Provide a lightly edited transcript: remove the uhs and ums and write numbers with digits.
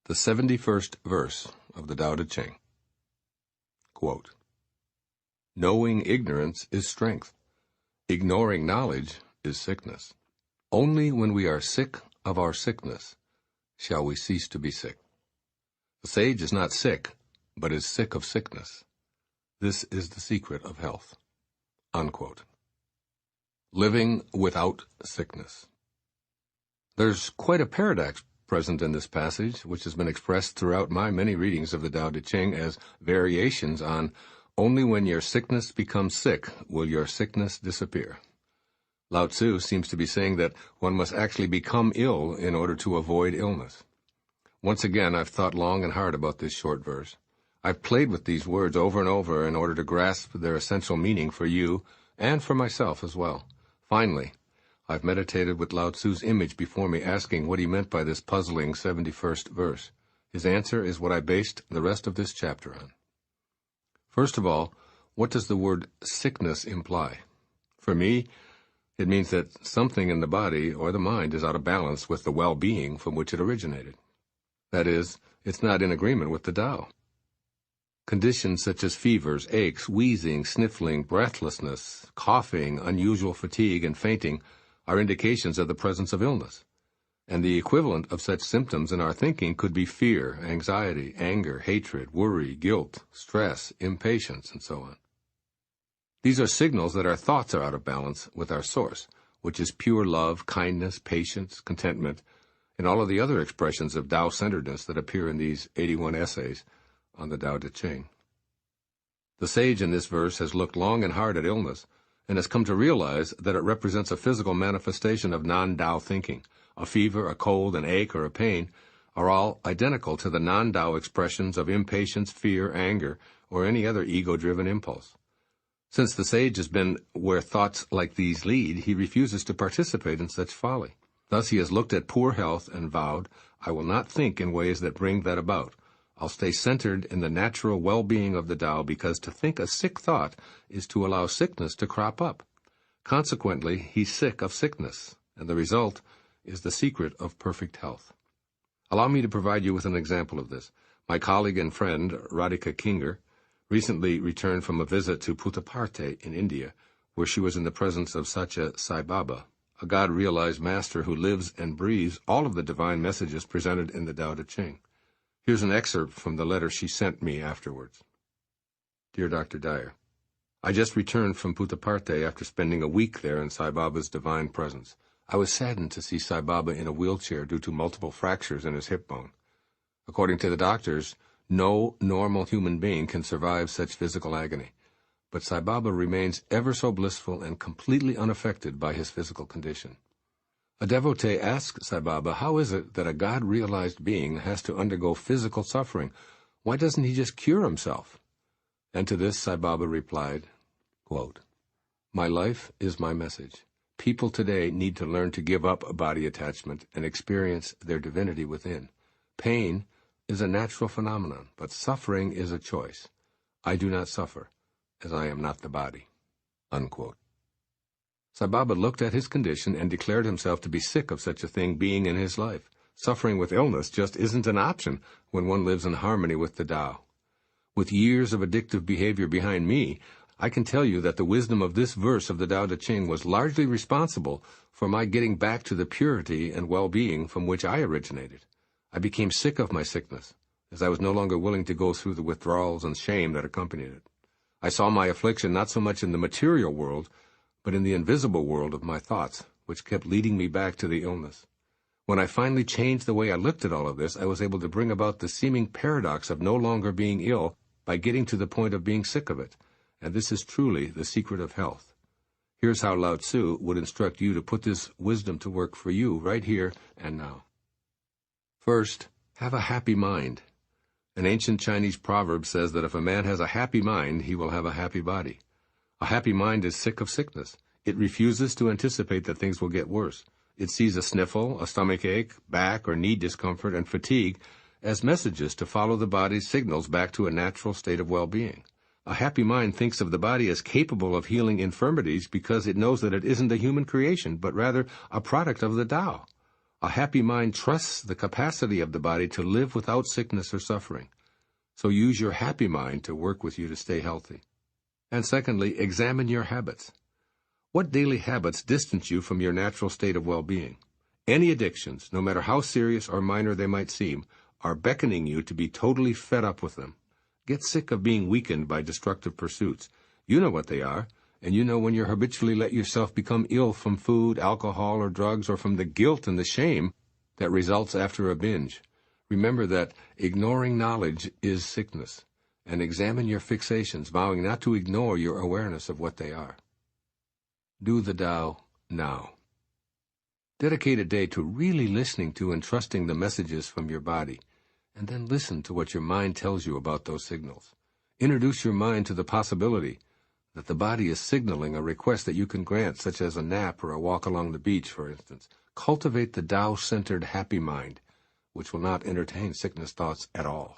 The 71st verse of the Tao Te Ching. Quote, "Knowing ignorance is strength. Ignoring knowledge is sickness. Only when we are sick of our sickness shall we cease to be sick. The sage is not sick, but is sick of sickness. This is the secret of health." Unquote. Living without sickness. There's quite a paradox present in this passage, which has been expressed throughout my many readings of the Tao Te Ching as variations on "only when your sickness becomes sick will your sickness disappear." Lao Tzu seems to be saying that one must actually become ill in order to avoid illness. Once again, I've thought long and hard about this short verse. I've played with these words over and over in order to grasp their essential meaning for you and for myself as well. Finally, I've meditated with Lao Tzu's image before me, asking what he meant by this puzzling 71st verse. His answer is what I based the rest of this chapter on. First of all, what does the word sickness imply? For me, it means that something in the body or the mind is out of balance with the well-being from which it originated. That is, it's not in agreement with the Tao. Conditions such as fevers, aches, wheezing, sniffling, breathlessness, coughing, unusual fatigue, and fainting are indications of the presence of illness. And the equivalent of such symptoms in our thinking could be fear, anxiety, anger, hatred, worry, guilt, stress, impatience, and so on. These are signals that our thoughts are out of balance with our source, which is pure love, kindness, patience, contentment, and all of the other expressions of Tao-centeredness that appear in these 81 essays on the Tao Te Ching. The sage in this verse has looked long and hard at illness and has come to realize that it represents a physical manifestation of non-Tao thinking. A fever, a cold, an ache, or a pain are all identical to the non-Tao expressions of impatience, fear, anger, or any other ego-driven impulse. Since the sage has been where thoughts like these lead, he refuses to participate in such folly. Thus he has looked at poor health and vowed, "I will not think in ways that bring that about. I'll stay centered in the natural well-being of the Tao, because to think a sick thought is to allow sickness to crop up. Consequently, he's sick of sickness, and the result is the secret of perfect health." Allow me to provide you with an example of this. My colleague and friend, Radhika Kinger, recently returned from a visit to Puttaparthi in India, where she was in the presence of Satya Sai Baba, a God-realized master who lives and breathes all of the divine messages presented in the Tao Te Ching. Here's an excerpt from the letter she sent me afterwards. Dear Dr. Dyer, I just returned from Puttaparthi after spending a week there in Sai Baba's divine presence. I was saddened to see Sai Baba in a wheelchair due to multiple fractures in his hip bone. According to the doctors, no normal human being can survive such physical agony. But Sai Baba remains ever so blissful and completely unaffected by his physical condition. A devotee asked Sai Baba, how is it that a God-realized being has to undergo physical suffering? Why doesn't he just cure himself? And to this Sai Baba replied, quote, "My life is my message. People today need to learn to give up a body attachment and experience their divinity within. Pain is a natural phenomenon, but suffering is a choice. I do not suffer, as I am not the body." Unquote. Sai Baba looked at his condition and declared himself to be sick of such a thing being in his life. Suffering with illness just isn't an option when one lives in harmony with the Tao. With years of addictive behavior behind me, I can tell you that the wisdom of this verse of the Tao Te Ching was largely responsible for my getting back to the purity and well-being from which I originated. I became sick of my sickness, as I was no longer willing to go through the withdrawals and shame that accompanied it. I saw my affliction not so much in the material world, but in the invisible world of my thoughts, which kept leading me back to the illness. When I finally changed the way I looked at all of this, I was able to bring about the seeming paradox of no longer being ill by getting to the point of being sick of it, and this is truly the secret of health. Here's how Lao Tzu would instruct you to put this wisdom to work for you right here and now. First, have a happy mind. An ancient Chinese proverb says that if a man has a happy mind, he will have a happy body. A happy mind is sick of sickness. It refuses to anticipate that things will get worse. It sees a sniffle, a stomach ache, back or knee discomfort, and fatigue as messages to follow the body's signals back to a natural state of well-being. A happy mind thinks of the body as capable of healing infirmities because it knows that it isn't a human creation, but rather a product of the Tao. A happy mind trusts the capacity of the body to live without sickness or suffering. So use your happy mind to work with you to stay healthy. And secondly, examine your habits. What daily habits distance you from your natural state of well-being? Any addictions, no matter how serious or minor they might seem, are beckoning you to be totally fed up with them. Get sick of being weakened by destructive pursuits. You know what they are, and you know when you habitually let yourself become ill from food, alcohol, or drugs, or from the guilt and the shame that results after a binge. Remember that ignoring knowledge is sickness, and examine your fixations, vowing not to ignore your awareness of what they are. Do the Tao now. Dedicate a day to really listening to and trusting the messages from your body, and then listen to what your mind tells you about those signals. Introduce your mind to the possibility that the body is signaling a request that you can grant, such as a nap or a walk along the beach, for instance. Cultivate the Tao-centered happy mind, which will not entertain sickness thoughts at all.